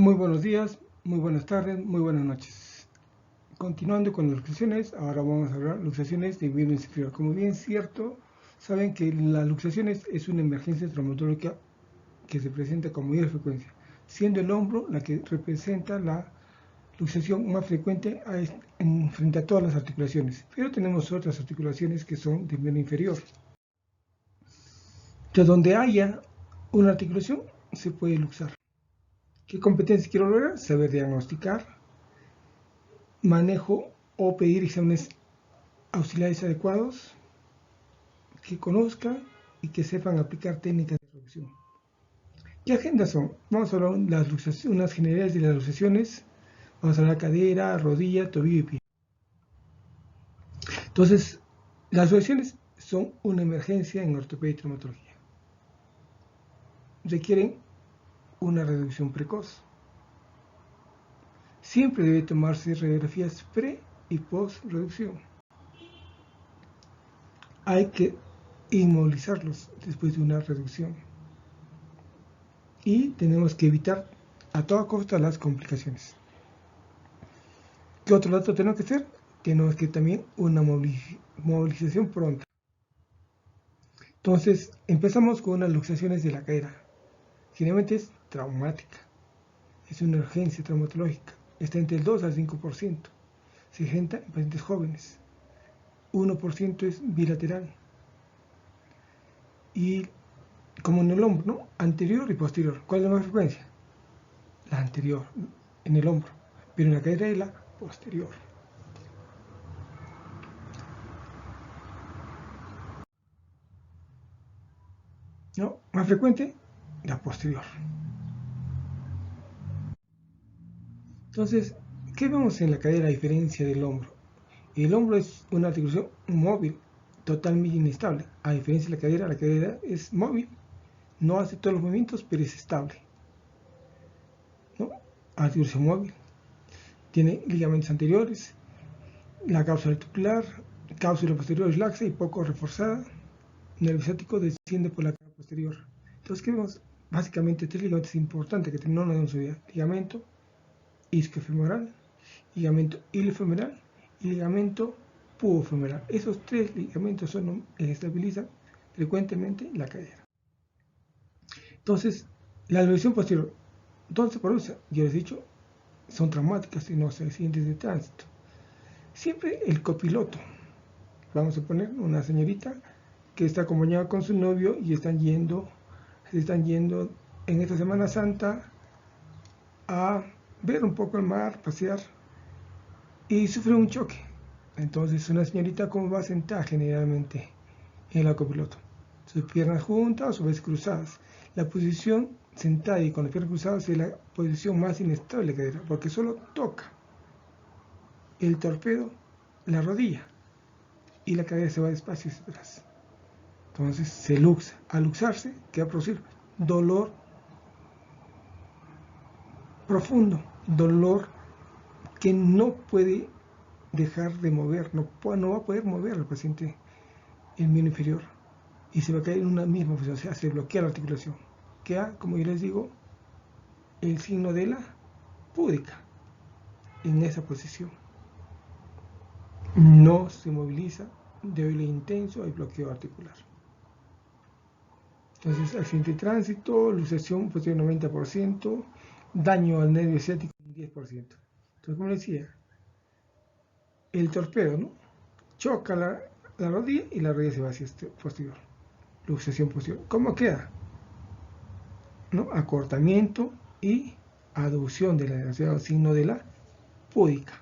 Muy buenos días, muy buenas tardes, muy buenas noches. Continuando con las luxaciones, ahora vamos a hablar de luxaciones de miembro inferior. Como bien es cierto, saben que las luxaciones es una emergencia traumatológica que se presenta con mayor frecuencia, siendo el hombro la que representa la luxación más frecuente frente a todas las articulaciones. Pero tenemos otras articulaciones que son de miembro inferior. De donde haya una articulación, se puede luxar. ¿Qué competencia quiero lograr? Saber diagnosticar, manejo o pedir exámenes auxiliares adecuados, que conozcan y que sepan aplicar técnicas de reducción. ¿Qué agendas son? Vamos a hablar de unas generalidades de las luxaciones. Vamos a hablar de cadera, rodilla, tobillo y pie. Entonces, las luxaciones son una emergencia en ortopedia y traumatología. Requieren una reducción precoz. Siempre debe tomarse radiografías pre y post reducción. Hay que inmovilizarlos después de una reducción. Y tenemos que evitar a toda costa las complicaciones. ¿Qué otro dato tenemos que hacer? Tenemos que también una movilización pronta. Entonces, empezamos con unas luxaciones de la cadera. Generalmente es traumática. Es una urgencia traumatológica. Está entre el 2 al 5%. Se presenta en pacientes jóvenes. 1% es bilateral. Y como en el hombro, ¿no? Anterior y posterior. ¿Cuál es la más frecuencia? La anterior, en el hombro. Pero en la cadera es la posterior. ¿No? Más frecuente, la posterior. Entonces, ¿qué vemos en la cadera a diferencia del hombro? El hombro es una articulación móvil, totalmente inestable. A diferencia de la cadera es móvil, no hace todos los movimientos, pero es estable. ¿No? Articulación móvil. Tiene ligamentos anteriores, la cápsula articular, cápsula posterior es laxa y poco reforzada. Nervio ciático desciende por la cara posterior. Entonces, ¿qué vemos? Básicamente tres ligamentos importantes que no nos debemos olvidar. Ligamento isquiofemoral, ligamento iliofemoral y ligamento pubofemoral. Esos tres ligamentos estabilizan frecuentemente la cadera. Entonces, la lesión posterior, ¿dónde se produce? Ya les he dicho, son traumáticas y no accidentes de tránsito. Siempre el copiloto. Vamos a poner una señorita que está acompañada con su novio y se están yendo en esta Semana Santa a ver un poco el mar, pasear, y sufre un choque. Entonces, una señorita, ¿cómo va sentada generalmente en el copiloto? Sus piernas juntas o sus veces cruzadas. La posición sentada y con las piernas cruzadas es la posición más inestable de la cadera, porque solo toca el torpedo, la rodilla, y la cadera se va despacio hacia atrás. Entonces se luxa. Al luxarse, ¿qué va a producir? Dolor profundo, dolor que no puede dejar de mover, no va a poder mover al paciente el miembro inferior y se va a caer en una misma posición, o sea, se bloquea la articulación. Queda, como yo les digo, el signo de la púdica en esa posición. No se moviliza, débil e intenso, hay bloqueo articular. Entonces, accidente de tránsito, luxación posterior 90%, daño al nervio ciático 10%. Entonces, como decía, el torpedo, ¿no? Choca la rodilla y la rodilla se va hacia posterior. Luxación posterior. ¿Cómo queda? ¿No? Acortamiento y aducción de la signo de la púdica.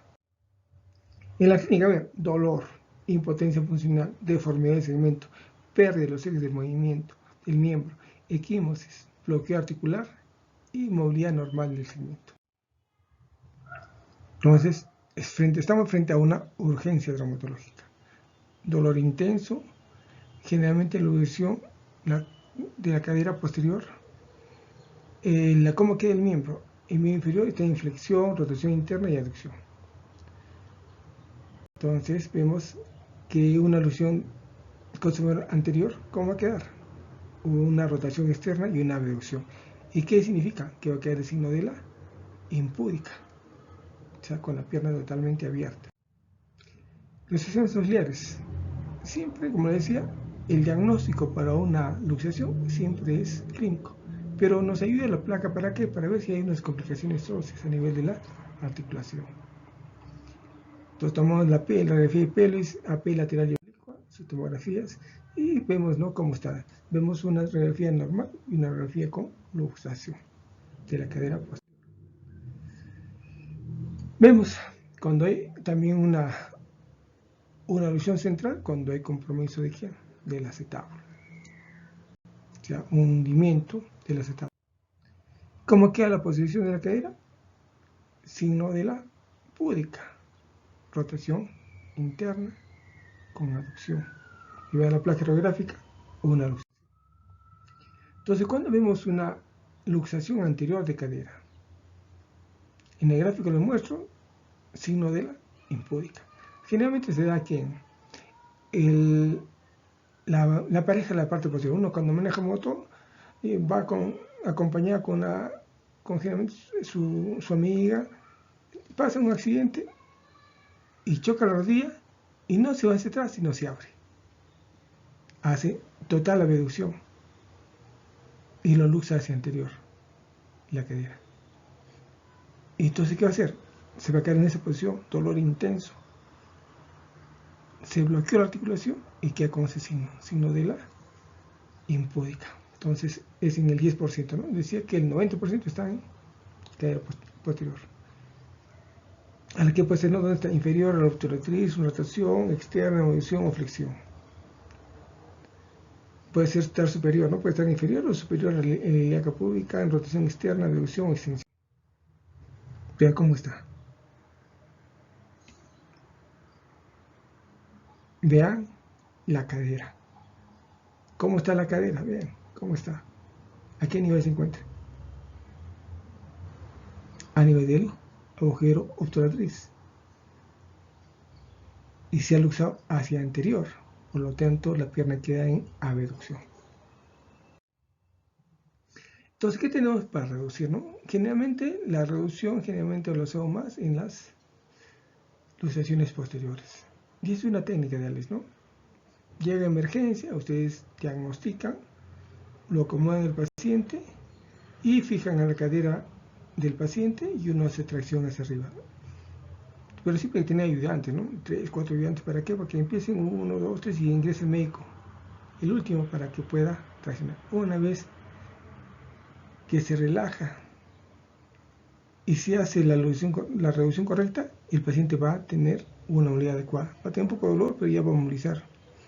En la clínica, a ver, dolor, impotencia funcional, deformidad del segmento, pérdida de los ejes del movimiento del miembro, equimosis, bloqueo articular y movilidad normal del segmento. Entonces, estamos frente a una urgencia traumatológica. Dolor intenso, generalmente la luxación de la cadera posterior. ¿Cómo queda el miembro? El miembro inferior está en flexión, rotación interna y aducción. Entonces vemos que una alusión anterior, ¿cómo va a quedar? Una rotación externa y una abducción. ¿Y qué significa? Que va a quedar el signo de la impúdica, o sea, con la pierna totalmente abierta. Luxaciones auxiliares. Siempre, como decía, el diagnóstico para una luxación siempre es clínico, pero nos ayuda la placa, ¿para qué? Para ver si hay unas complicaciones óseas a nivel de la articulación. Entonces tomamos la radiografía de pelvis, AP lateral y oblicua, sus tomografías, y vemos, ¿no?, cómo está. Vemos una radiografía normal y una radiografía con luxación de la cadera posterior. Vemos cuando hay también una luxación central, cuando hay compromiso de quién, del acetábulo, o sea, un hundimiento del acetábulo. ¿Cómo queda la posición de la cadera? Signo de la púdica, rotación interna con aducción. Y vean la placa radiográfica, una luxación. Entonces, cuando vemos una luxación anterior de cadera, en el gráfico les muestro signo de la impúdica. Generalmente se da que la pareja de la parte posterior, uno cuando maneja moto va acompañada con generalmente su amiga, pasa un accidente y choca la rodilla y no se va hacia atrás, sino se abre. Hace total abducción y lo luxa hacia anterior, la cadera. Y entonces, ¿qué va a hacer? Se va a caer en esa posición, dolor intenso. Se bloqueó la articulación y queda con ese signo de la impúdica. Entonces, es en el 10%, ¿no? Decía que el 90% está en cadera posterior. A la que puede ser, ¿no?, donde está inferior a la obturatriz, una rotación externa, movilización o flexión. Puede ser estar superior, ¿no? Puede estar inferior o superior a la ilíaca púbica en rotación externa, abducción o extensión. Vean cómo está. Vean la cadera. ¿Cómo está la cadera? Vean cómo está. ¿A qué nivel se encuentra? A nivel del agujero obturatriz. Y se ha luxado hacia anterior. Por lo tanto, la pierna queda en abducción. Entonces, ¿qué tenemos para reducir, no? Generalmente, la reducción lo hacemos más en las luxaciones posteriores. Y es una técnica de Alex, ¿no? Llega emergencia, ustedes diagnostican, lo acomodan el paciente y fijan a la cadera del paciente y uno hace tracción hacia arriba. Pero siempre hay que tener ayudantes, ¿no? 3, 4 ayudantes. ¿Para qué? Para que empiecen 1, 2, 3 y ingrese el médico. El último para que pueda traccionar. Una vez que se relaja y se hace la reducción correcta, el paciente va a tener una movilidad adecuada. Va a tener un poco de dolor, pero ya va a movilizar.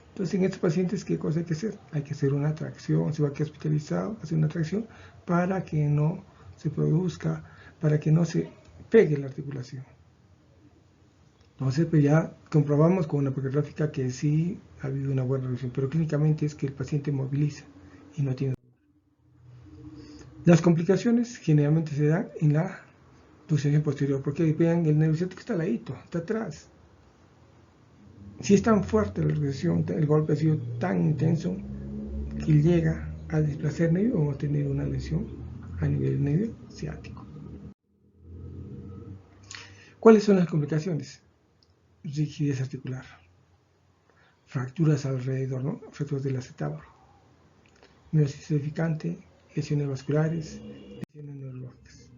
Entonces, en estos pacientes, ¿qué cosa hay que hacer? Hay que hacer una tracción, se va a quedar hospitalizado, hacer una tracción para que no se produzca, para que no se pegue la articulación. Entonces, pues ya comprobamos con una placa gráfica que sí ha habido una buena reducción, pero clínicamente es que el paciente moviliza y no tiene. Las complicaciones generalmente se dan en la luxación posterior, porque vean, el nervio ciático está al ladito, está atrás. Si es tan fuerte la luxación, el golpe ha sido tan intenso que llega a desplazar el nervio o a tener una lesión a nivel del nervio ciático. ¿Cuáles son las complicaciones? Rigidez articular, fracturas alrededor, ¿no? Fracturas del acetábulo, miositis edificante, lesiones vasculares, lesiones neurológicas.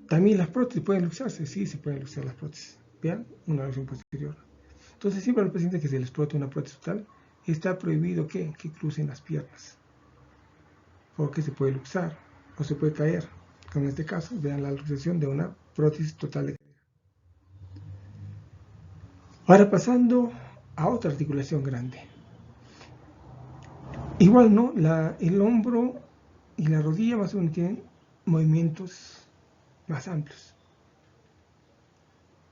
También las prótesis pueden luxarse, sí, se pueden luxar las prótesis. Vean, una luxación posterior. Entonces, siempre a los pacientes que se les explota una prótesis total, está prohibido que crucen las piernas, porque se puede luxar o se puede caer. En este caso, vean la luxación de una prótesis total de cadera. Ahora pasando a otra articulación grande. Igual, ¿no? El hombro y la rodilla más o menos tienen movimientos más amplios.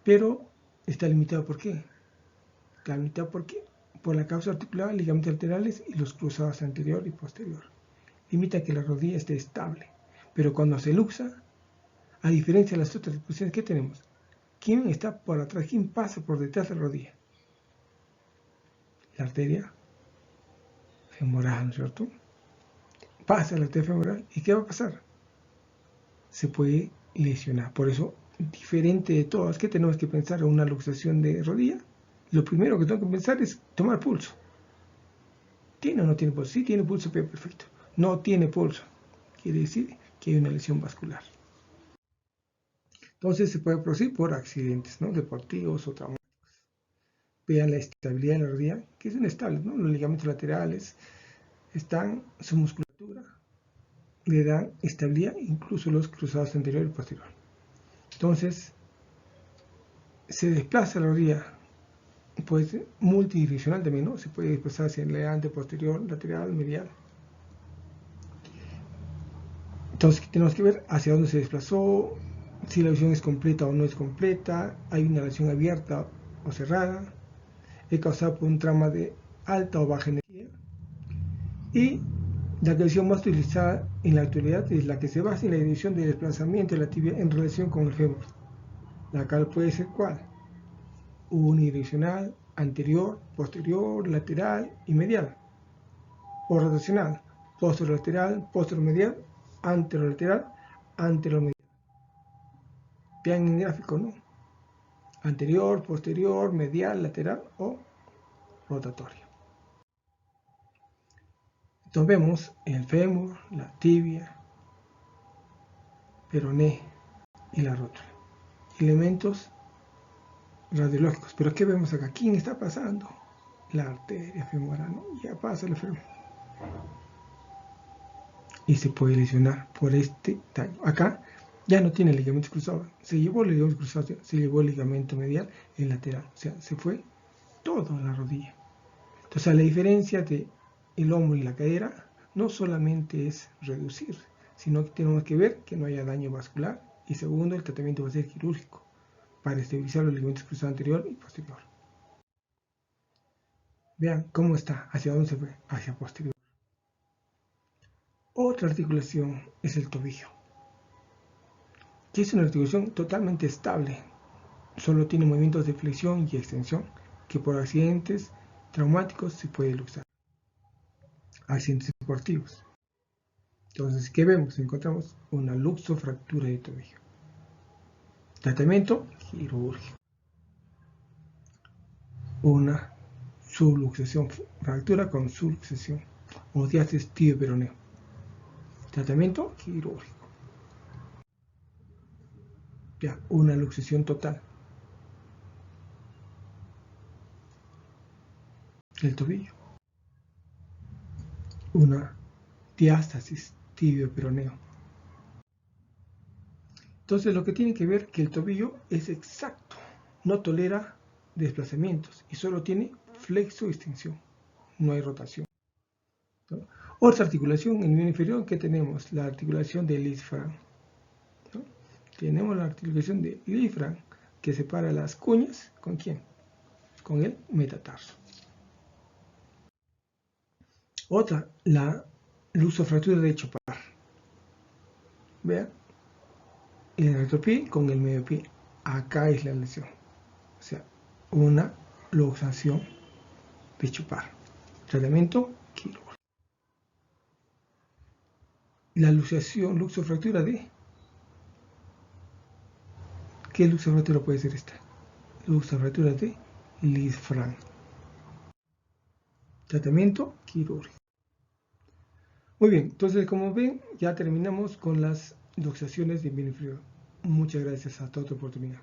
Pero está limitado, ¿por qué? Está limitado por la causa articular, ligamentos laterales y los cruzados anterior y posterior. Limita que la rodilla esté estable. Pero cuando se luxa, a diferencia de las otras posiciones que tenemos, ¿quién está por atrás? ¿Quién pasa por detrás de la rodilla? La arteria femoral, ¿no es cierto? Pasa la arteria femoral. ¿Y qué va a pasar? se puede lesionar. Por eso, diferente de todas, ¿qué tenemos que pensar en una luxación de rodilla? Lo primero que tengo que pensar es tomar pulso. ¿Tiene o no tiene pulso? Sí tiene pulso, perfecto. No tiene pulso. Quiere decir que hay una lesión vascular. Entonces se puede producir por accidentes, ¿no? Deportivos o traumáticos. Vean la estabilidad de la rodilla, que es inestable, ¿no? Los ligamentos laterales están, su musculatura le dan estabilidad, incluso los cruzados anterior y posterior. Entonces, se desplaza la rodilla, puede ser multidireccional también, ¿no? Se puede desplazar hacia adelante, posterior, lateral, medial. Entonces, tenemos que ver hacia dónde se desplazó, si la lesión es completa o no es completa, hay una lesión abierta o cerrada, es causada por un trauma de alta o baja energía. Y la lesión más utilizada en la actualidad es la que se basa en la dirección de desplazamiento de la tibia en relación con el fémur. La cual puede ser ¿cuál? Unidireccional, anterior, posterior, lateral y medial. O rotacional, posterolateral, posteromedial, anterolateral, anteromedial. Vean en el gráfico, ¿no? Anterior, posterior, medial, lateral o rotatorio. Entonces vemos el fémur, la tibia, peroné y la rótula. Elementos radiológicos. Pero ¿qué vemos acá? ¿Quién está pasando? La arteria femoral, ¿no? Ya pasa el fémur. Y se puede lesionar por este daño. Acá ya no tiene ligamentos cruzados. Se llevó el ligamento cruzado, se llevó el ligamento medial, el lateral. O sea, se fue todo a la rodilla. Entonces, la diferencia de el hombro y la cadera no solamente es reducir, sino que tenemos que ver que no haya daño vascular. Y segundo, el tratamiento va a ser quirúrgico para estabilizar los ligamentos cruzados anterior y posterior. Vean cómo está, hacia dónde se fue, hacia posterior. Otra articulación es el tobillo, que es una articulación totalmente estable. Solo tiene movimientos de flexión y extensión, que por accidentes traumáticos se puede luxar. Accidentes deportivos. Entonces, ¿qué vemos? Encontramos una luxofractura de tobillo. Tratamiento quirúrgico. Una subluxación, fractura con subluxación o diástasis tibio-peroneo. Tratamiento quirúrgico. Ya, una luxación total del tobillo. Una diástasis tibio-peroneo. Entonces lo que tiene que ver que el tobillo es exacto, no tolera desplazamientos y solo tiene flexo-extensión, no hay rotación. ¿No? Otra articulación en el miembro inferior, que tenemos la articulación de Lisfranc. ¿No? Tenemos la articulación de Lisfranc que separa las cuñas, ¿con quién? Con el metatarso. Otra, la luxofractura de Chopard. Vean, el retropié con el medio pie. Acá es la lesión. O sea, una luxación de Chopard. Tratamiento quirúrgico. La luxofractura de... ¿Qué luxofractura puede ser esta? Luxofractura de Lisfranc. Tratamiento quirúrgico. Muy bien, entonces como ven, ya terminamos con las luxaciones de miembro inferior. Muchas gracias, hasta otra oportunidad.